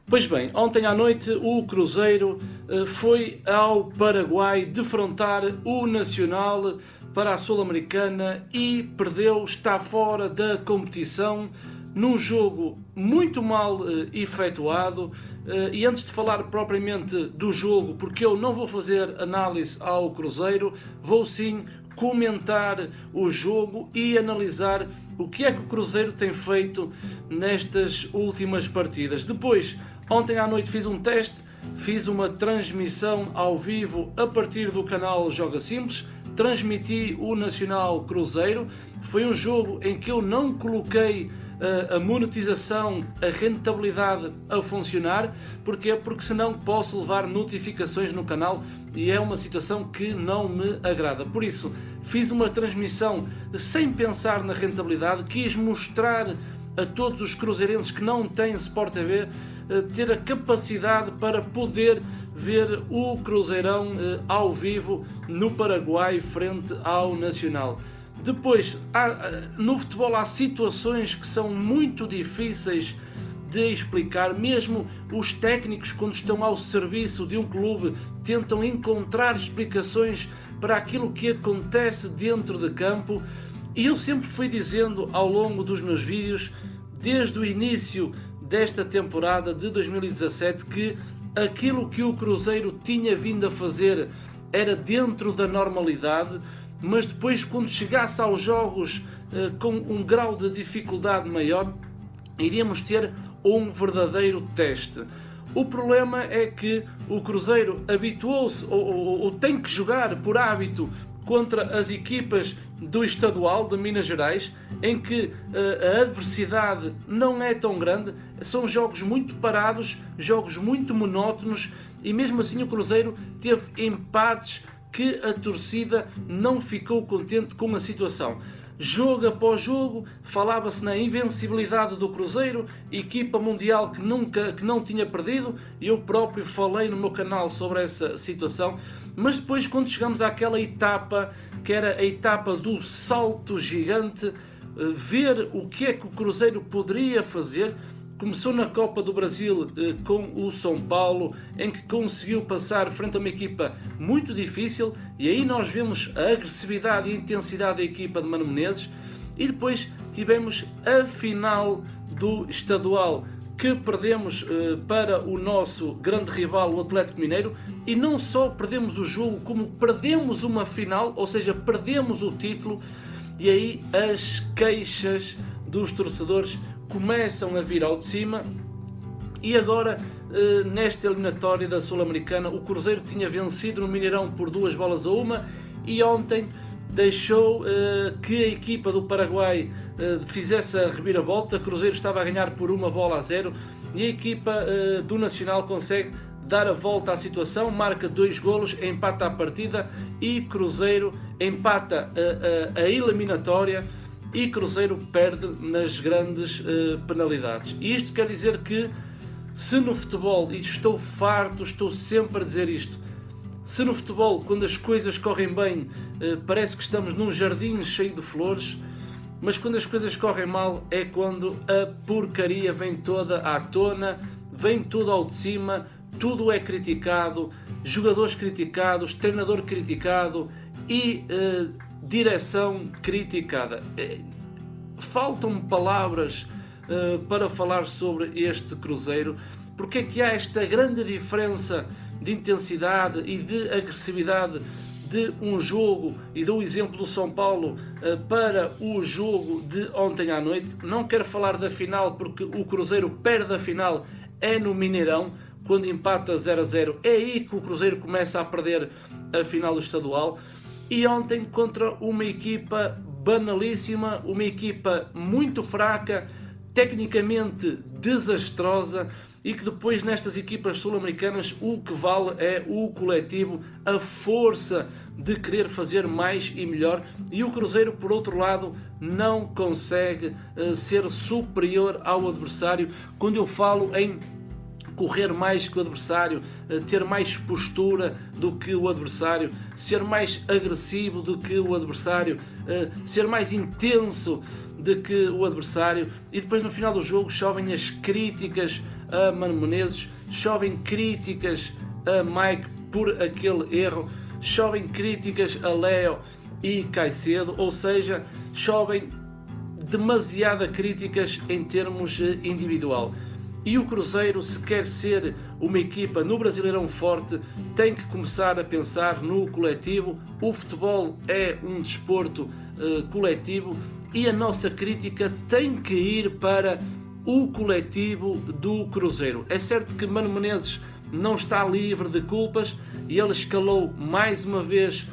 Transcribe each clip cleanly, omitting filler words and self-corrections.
Pois bem, ontem à noite o Cruzeiro foi ao Paraguai defrontar o Nacional para a Sul-Americana e perdeu, está fora da competição num jogo muito mal efetuado. E antes de falar propriamente do jogo, porque eu não vou fazer análise ao Cruzeiro, vou sim comentar o jogo e analisar o que é que o Cruzeiro tem feito nestas últimas partidas. Depois, ontem à noite fiz um teste, fiz uma transmissão ao vivo a partir do canal Joga Simples, transmiti o Nacional Cruzeiro. Foi um jogo em que eu não coloquei a monetização, a rentabilidade a funcionar. Porquê? Porque senão posso levar notificações no canal e é uma situação que não me agrada. Por isso, fiz uma transmissão sem pensar na rentabilidade, quis mostrar a todos os cruzeirenses que não têm Sport TV ter a capacidade para poder ver o Cruzeirão ao vivo no Paraguai frente ao Nacional. Depois, no futebol há situações que são muito difíceis de explicar. Mesmo os técnicos, quando estão ao serviço de um clube, tentam encontrar explicações para aquilo que acontece dentro de campo. E eu sempre fui dizendo ao longo dos meus vídeos, desde o início desta temporada de 2017, que aquilo que o Cruzeiro tinha vindo a fazer era dentro da normalidade, mas depois, quando chegasse aos jogos com um grau de dificuldade maior, iríamos ter um verdadeiro teste. O problema é que o Cruzeiro habituou-se ou tem que jogar por hábito contra as equipas do estadual de Minas Gerais, em que a adversidade não é tão grande, são jogos muito parados, jogos muito monótonos, e mesmo assim o Cruzeiro teve empates que a torcida não ficou contente com a situação. Jogo após jogo, falava-se na invencibilidade do Cruzeiro, equipa mundial que não tinha perdido, e eu próprio falei no meu canal sobre essa situação. Mas depois, quando chegamos àquela etapa, que era a etapa do salto gigante, ver o que é que o Cruzeiro poderia fazer. Começou na Copa do Brasil com o São Paulo, em que conseguiu passar frente a uma equipa muito difícil, e aí nós vemos a agressividade e a intensidade da equipa de Mano Menezes. E depois tivemos a final do estadual, que perdemos para o nosso grande rival, o Atlético Mineiro, e não só perdemos o jogo, como perdemos uma final, ou seja, perdemos o título. E aí as queixas dos torcedores começam a vir ao de cima. E agora, nesta eliminatória da Sul-Americana, o Cruzeiro tinha vencido no Mineirão por 2-1, e ontem deixou que a equipa do Paraguai fizesse a reviravolta. O Cruzeiro estava a ganhar por 1-0, e a equipa do Nacional consegue dar a volta à situação, marca 2 golos, empata a partida, e Cruzeiro empata a eliminatória, e Cruzeiro perde nas grandes penalidades. E isto quer dizer que, se no futebol, e estou farto, estou sempre a dizer isto, se no futebol, quando as coisas correm bem, parece que estamos num jardim cheio de flores, mas quando as coisas correm mal é quando a porcaria vem toda à tona, vem tudo ao de cima, tudo é criticado, jogadores criticados, treinador criticado e direção criticada. Faltam-me palavras para falar sobre este Cruzeiro, porque é que há esta grande diferença de intensidade e de agressividade de um jogo, e dou o exemplo do São Paulo para o jogo de ontem à noite. Não quero falar da final, porque o Cruzeiro perde a final é no Mineirão, quando empata 0-0, é aí que o Cruzeiro começa a perder a final do estadual. E ontem contra uma equipa banalíssima, uma equipa muito fraca, tecnicamente desastrosa, e que depois nestas equipas sul-americanas o que vale é o coletivo, a força de querer fazer mais e melhor, e o Cruzeiro, por outro lado, não consegue ser superior ao adversário. Quando eu falo em correr mais que o adversário, ter mais postura do que o adversário, ser mais agressivo do que o adversário, ser mais intenso do que o adversário. E depois no final do jogo chovem as críticas a Mano Menezes, chovem críticas a Mike por aquele erro, chovem críticas a Leo e Caicedo, ou seja, chovem demasiadas críticas em termos individual. E o Cruzeiro, se quer ser uma equipa no Brasileirão forte, tem que começar a pensar no coletivo. O futebol é um desporto coletivo e a nossa crítica tem que ir para o coletivo do Cruzeiro. É certo que Mano Menezes não está livre de culpas e ele escalou mais uma vez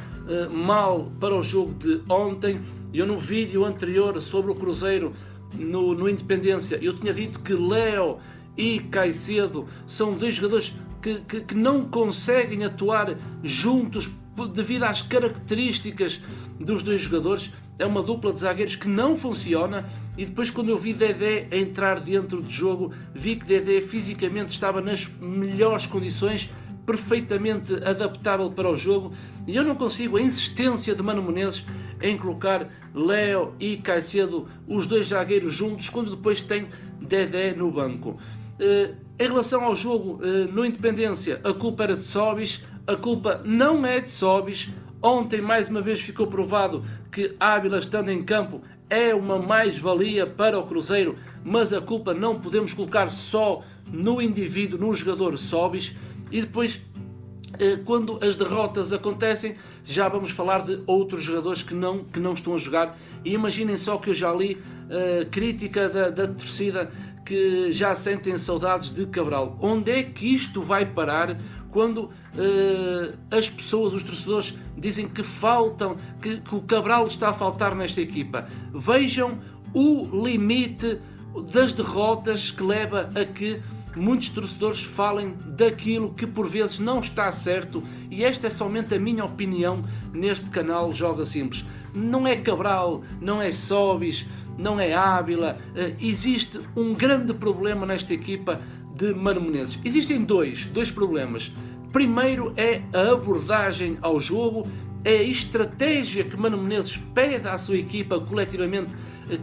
mal para o jogo de ontem. Eu no vídeo anterior sobre o Cruzeiro no Independência, eu tinha dito que Leo e Caicedo são dois jogadores que não conseguem atuar juntos devido às características dos dois jogadores. É uma dupla de zagueiros que não funciona. E depois, quando eu vi Dedé entrar dentro do jogo, vi que Dedé fisicamente estava nas melhores condições, perfeitamente adaptável para o jogo, e eu não consigo a insistência de Mano Menezes em colocar Leo e Caicedo, os dois zagueiros juntos, quando depois tem Dedé no banco. Em relação ao jogo no Independência, a culpa era de Sobis, a culpa não é de Sobis. Ontem mais uma vez ficou provado que Ávila, estando em campo, é uma mais-valia para o Cruzeiro, mas a culpa não podemos colocar só no indivíduo, no jogador Sobis. E depois, quando as derrotas acontecem, já vamos falar de outros jogadores que não estão a jogar. E imaginem só que eu já li crítica da torcida que já sentem saudades de Cabral. Onde é que isto vai parar quando as pessoas, os torcedores, dizem que faltam, que o Cabral está a faltar nesta equipa? Vejam o limite das derrotas que leva a que muitos torcedores falem daquilo que por vezes não está certo, e esta é somente a minha opinião neste canal Joga Simples. Não é Cabral, não é Sobis, não é Ávila, existe um grande problema nesta equipa de Mano Menezes. Existem dois problemas. Primeiro é a abordagem ao jogo, é a estratégia que Mano Menezes pede à sua equipa coletivamente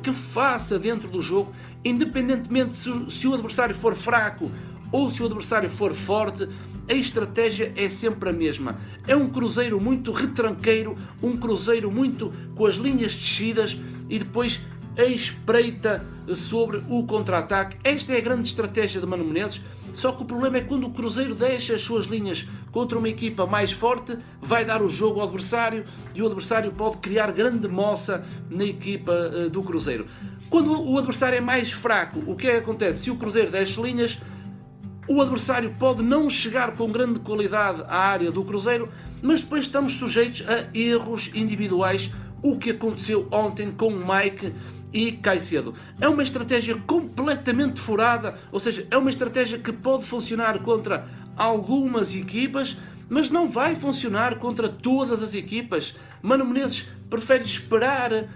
que faça dentro do jogo, independentemente se o adversário for fraco ou se o adversário for forte. A estratégia é sempre a mesma. É um Cruzeiro muito retranqueiro, um Cruzeiro muito com as linhas descidas e depois a espreita sobre o contra-ataque. Esta é a grande estratégia de Mano Menezes. Só que o problema é quando o Cruzeiro deixa as suas linhas contra uma equipa mais forte, vai dar o jogo ao adversário e o adversário pode criar grande moça na equipa do Cruzeiro. Quando o adversário é mais fraco, o que é que acontece? Se o Cruzeiro deixa linhas, o adversário pode não chegar com grande qualidade à área do Cruzeiro, mas depois estamos sujeitos a erros individuais, o que aconteceu ontem com o Mike e Caicedo. É uma estratégia completamente furada, ou seja, é uma estratégia que pode funcionar contra algumas equipas, mas não vai funcionar contra todas as equipas. Mano Menezes prefere esperar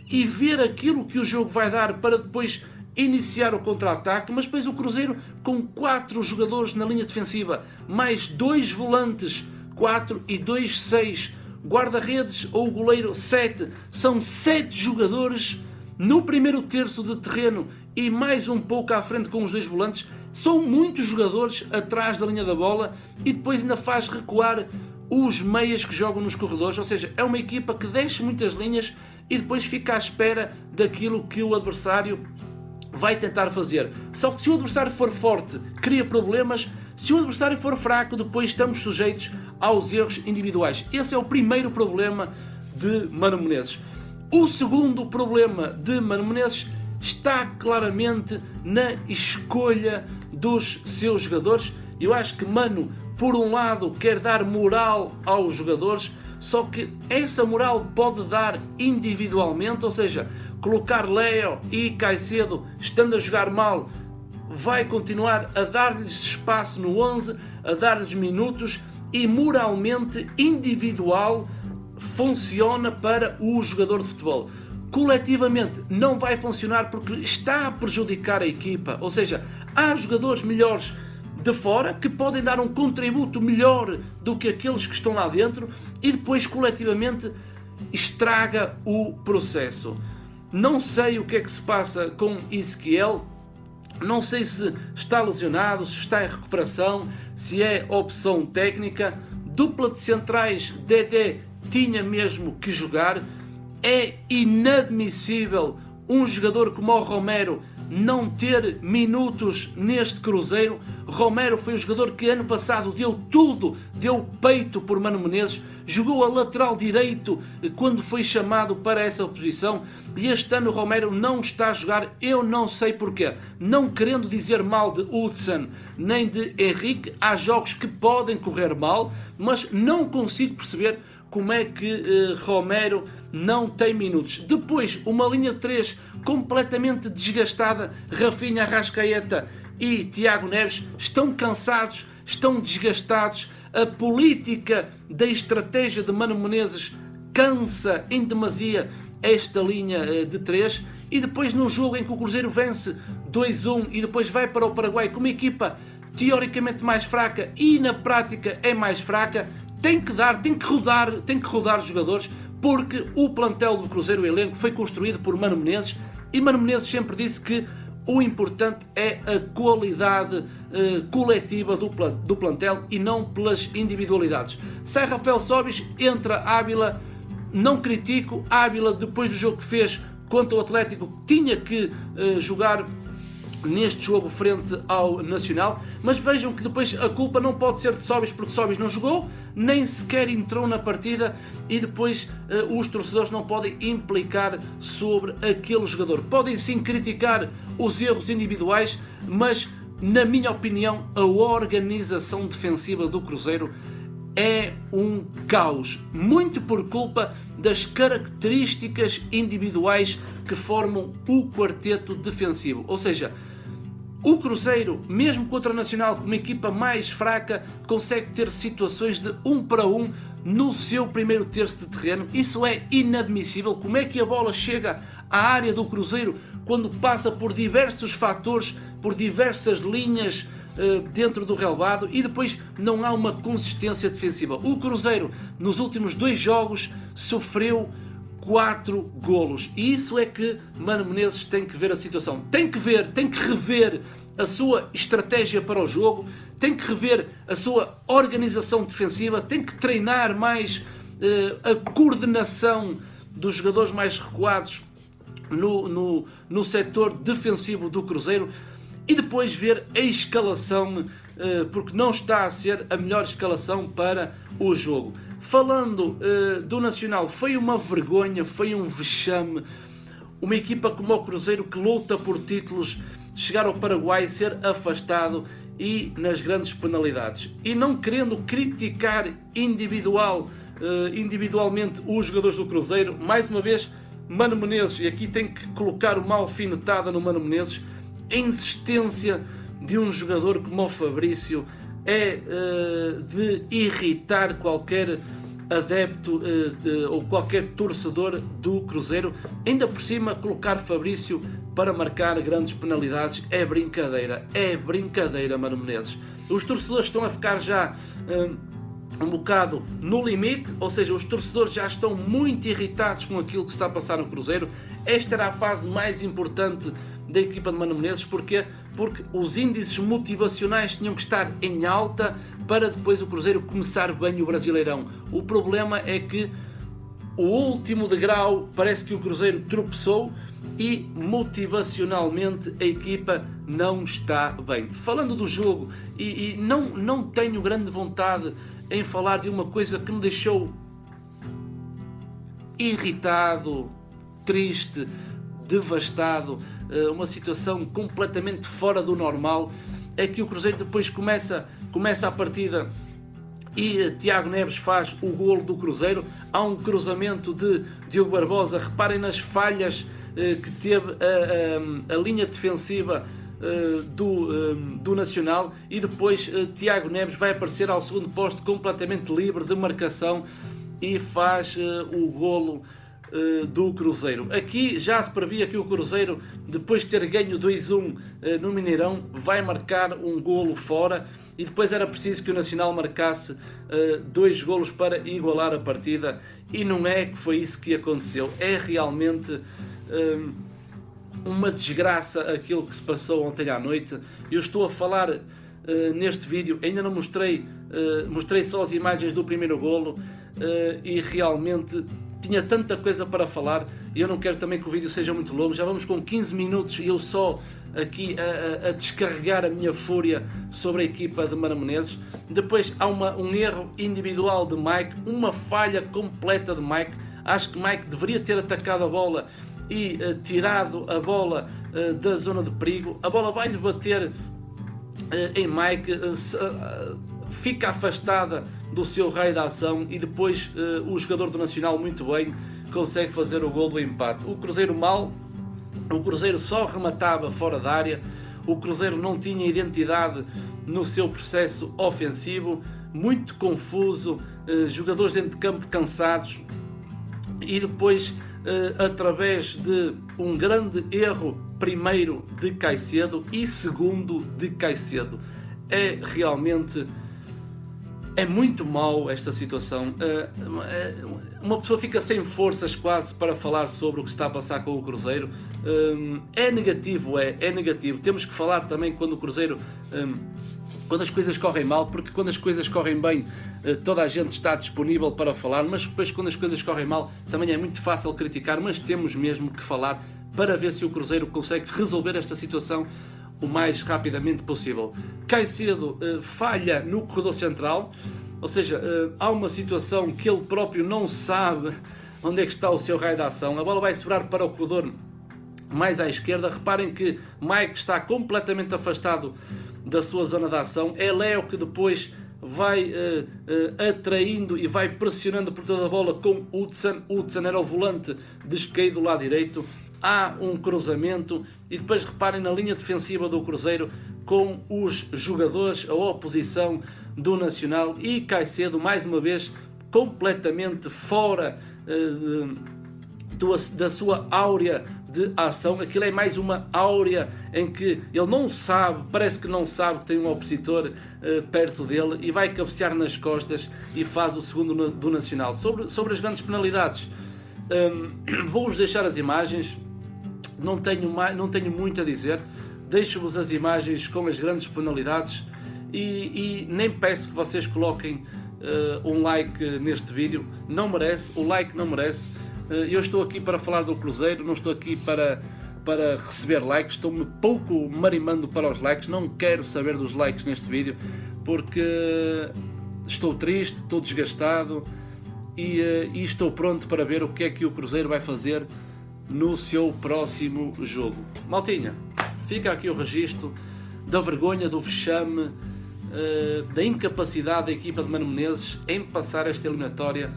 e ver aquilo que o jogo vai dar para depois iniciar o contra-ataque, mas depois o Cruzeiro com 4 jogadores na linha defensiva, mais 2 volantes, 4 e 2, 6, guarda-redes ou goleiro 7, são 7 jogadores no primeiro terço de terreno e mais um pouco à frente com os 2 volantes. São muitos jogadores atrás da linha da bola e depois ainda faz recuar os meias que jogam nos corredores, ou seja, é uma equipa que deixa muitas linhas e depois fica à espera daquilo que o adversário vai tentar fazer. Só que se o adversário for forte, cria problemas. Se o adversário for fraco, depois estamos sujeitos aos erros individuais. Esse é o primeiro problema de Mano Menezes. O segundo problema de Mano Menezes está claramente na escolha dos seus jogadores. Eu acho que Mano, por um lado, quer dar moral aos jogadores, só que essa moral pode dar individualmente, ou seja, colocar Leo e Caicedo estando a jogar mal, vai continuar a dar-lhes espaço no 11, a dar-lhes minutos, e moralmente individual funciona para o jogador de futebol. Coletivamente não vai funcionar porque está a prejudicar a equipa, ou seja, há jogadores melhores de fora que podem dar um contributo melhor do que aqueles que estão lá dentro e depois coletivamente estraga o processo. Não sei o que é que se passa com Ezequiel, não sei se está lesionado, se está em recuperação, se é opção técnica. Dupla de centrais, Dedé tinha mesmo que jogar. É inadmissível um jogador como o Romero não ter minutos neste Cruzeiro. Romero foi um jogador que ano passado deu tudo, deu peito por Mano Menezes, jogou a lateral direito quando foi chamado para essa posição e este ano o Romero não está a jogar, eu não sei porquê. Não querendo dizer mal de Hudson nem de Henrique, há jogos que podem correr mal, mas não consigo perceber como é que Romero não tem minutos. Depois, uma linha de 3 completamente desgastada. Rafinha, Arrascaeta e Tiago Neves estão cansados, estão desgastados. A política da estratégia de Mano Menezes cansa em demasia esta linha de 3. E depois, num jogo em que o Cruzeiro vence 2-1 e depois vai para o Paraguai com uma equipa teoricamente mais fraca e na prática é mais fraca, tem que rodar os jogadores, porque o plantel do Cruzeiro, o elenco, foi construído por Mano Menezes e Mano Menezes sempre disse que o importante é a qualidade coletiva do plantel e não pelas individualidades. Sai Rafael Sobis, entra Ávila, não critico, Ávila depois do jogo que fez contra o Atlético tinha que jogar neste jogo frente ao Nacional, mas vejam que depois a culpa não pode ser de Sobis, porque Sobis não jogou, nem sequer entrou na partida e depois os torcedores não podem implicar sobre aquele jogador. Podem sim criticar os erros individuais, mas na minha opinião a organização defensiva do Cruzeiro é um caos, muito por culpa das características individuais que formam o quarteto defensivo. Ou seja, o Cruzeiro, mesmo contra o Nacional, com uma equipa mais fraca, consegue ter situações de 1 para 1 no seu primeiro terço de terreno. Isso é inadmissível. Como é que a bola chega à área do Cruzeiro quando passa por diversos fatores, por diversas linhas dentro do relvado e depois não há uma consistência defensiva? O Cruzeiro, nos últimos 2 jogos, sofreu 4 golos. E isso é que Mano Menezes tem que ver a situação. Tem que rever a sua estratégia para o jogo, tem que rever a sua organização defensiva, tem que treinar mais a coordenação dos jogadores mais recuados no setor defensivo do Cruzeiro e depois ver a escalação, porque não está a ser a melhor escalação para o jogo. Falando do Nacional, foi uma vergonha, foi um vexame. Uma equipa como o Cruzeiro, que luta por títulos, chegar ao Paraguai, ser afastado e nas grandes penalidades. E não querendo criticar individualmente os jogadores do Cruzeiro, mais uma vez, Mano Menezes, e aqui tem que colocar uma alfinetada no Mano Menezes, a insistência de um jogador como o Fabrício é de irritar qualquer adepto ou qualquer torcedor do Cruzeiro. Ainda por cima, colocar Fabrício para marcar grandes penalidades é brincadeira, Mano Menezes. Os torcedores estão a ficar já um bocado no limite, ou seja, os torcedores já estão muito irritados com aquilo que se está a passar no Cruzeiro. Esta era a fase mais importante da equipa de Mano Menezes. Porquê? Porque os índices motivacionais tinham que estar em alta para depois o Cruzeiro começar bem o Brasileirão. O problema é que o último degrau parece que o Cruzeiro tropeçou e motivacionalmente a equipa não está bem. Falando do jogo, e não tenho grande vontade em falar de uma coisa que me deixou irritado, triste, devastado, uma situação completamente fora do normal, é que o Cruzeiro depois começa a partida e Tiago Neves faz o golo do Cruzeiro. Há um cruzamento de Diogo Barbosa, reparem nas falhas que teve a linha defensiva do Nacional, e depois Tiago Neves vai aparecer ao segundo posto completamente livre de marcação e faz o golo do Cruzeiro. Aqui já se previa que o Cruzeiro, depois de ter ganho 2-1 no Mineirão, vai marcar um golo fora, e depois era preciso que o Nacional marcasse 2 golos para igualar a partida, e não é que foi isso que aconteceu. É realmente uma desgraça aquilo que se passou ontem à noite. Eu estou a falar neste vídeo, ainda não mostrei, mostrei só as imagens do primeiro golo, e realmente tinha tanta coisa para falar, e eu não quero também que o vídeo seja muito longo. Já vamos com 15 minutos e eu só aqui a descarregar a minha fúria sobre a equipa de Mano Menezes. Depois há um erro individual de Mike, uma falha completa de Mike. Acho que Mike deveria ter atacado a bola e tirado a bola da zona de perigo. A bola vai-lhe bater em Mike, fica afastada do seu raio de ação, e depois o jogador do Nacional, muito bem, consegue fazer o gol do empate. O Cruzeiro mal, o Cruzeiro só rematava fora da área, o Cruzeiro não tinha identidade no seu processo ofensivo, muito confuso, jogadores dentro de campo cansados, e depois através de um grande erro, primeiro de Caicedo e segundo de Caicedo. É realmente muito mau esta situação. Uma pessoa fica sem forças quase para falar sobre o que está a passar com o Cruzeiro. É negativo, é negativo. Temos que falar também quando o Cruzeiro, quando as coisas correm mal, porque quando as coisas correm bem, toda a gente está disponível para falar, mas depois quando as coisas correm mal também é muito fácil criticar, mas temos mesmo que falar para ver se o Cruzeiro consegue resolver esta situação o mais rapidamente possível. Caicedo falha no corredor central, ou seja, há uma situação que ele próprio não sabe onde é que está o seu raio de ação. A bola vai sobrar para o corredor mais à esquerda. Reparem que Mike está completamente afastado da sua zona de ação. É Léo que depois vai atraindo e vai pressionando por toda a bola com Hudson. Hudson era o volante de esquerdo do lado direito. Há um cruzamento e depois reparem na linha defensiva do Cruzeiro com os jogadores, a oposição do Nacional, e Caicedo mais uma vez completamente fora da sua áurea de ação. Aquilo é mais uma áurea em que ele não sabe, parece que não sabe que tem um opositor perto dele, e vai cabecear nas costas e faz o segundo do Nacional. Sobre as grandes penalidades, vou-vos deixar as imagens. Não tenho muito a dizer, deixo-vos as imagens com as grandes penalidades, e nem peço que vocês coloquem um like neste vídeo, não merece, o like não merece. Eu estou aqui para falar do Cruzeiro, não estou aqui para receber likes, estou-me pouco marimando para os likes, não quero saber dos likes neste vídeo, porque estou triste, estou desgastado, e estou pronto para ver o que é que o Cruzeiro vai fazer no seu próximo jogo. Maltinha, fica aqui o registro da vergonha, do vexame, da incapacidade da equipa de Mano Menezes em passar esta eliminatória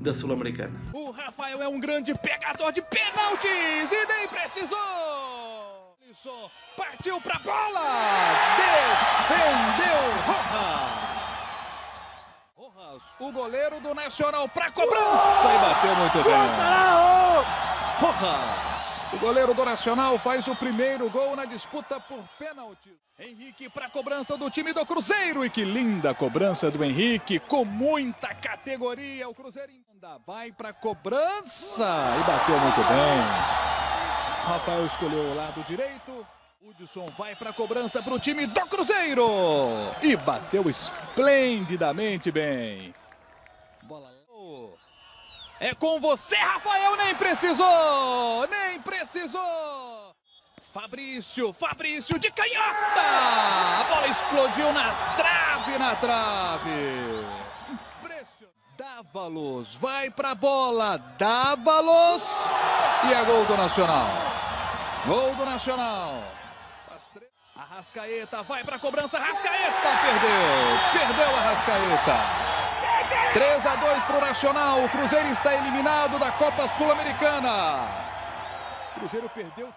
da Sul-Americana. O Rafael é um grande pegador de pênaltis e nem precisou. Isso, partiu pra bola, defendeu Rojas, o goleiro do Nacional, pra cobrança e bateu muito bem. Rojas, o goleiro do Nacional, faz o primeiro gol na disputa por pênalti. Henrique para a cobrança do time do Cruzeiro, e que linda cobrança do Henrique, com muita categoria. O Cruzeiro ainda vai para a cobrança e bateu muito bem. Rafael escolheu o lado direito. Hudson vai para a cobrança para o time do Cruzeiro e bateu esplendidamente bem. Bola. É com você, Rafael, nem precisou! Nem precisou! Fabrício de canhota! A bola explodiu na trave! Impressionante! Dávalos, vai pra bola, Dávalos! E é gol do Nacional! Gol do Nacional! Arrascaeta, vai pra cobrança, Arrascaeta, perdeu a Arrascaeta! 3-2 para o Nacional, o Cruzeiro está eliminado da Copa Sul-Americana. O Cruzeiro perdeu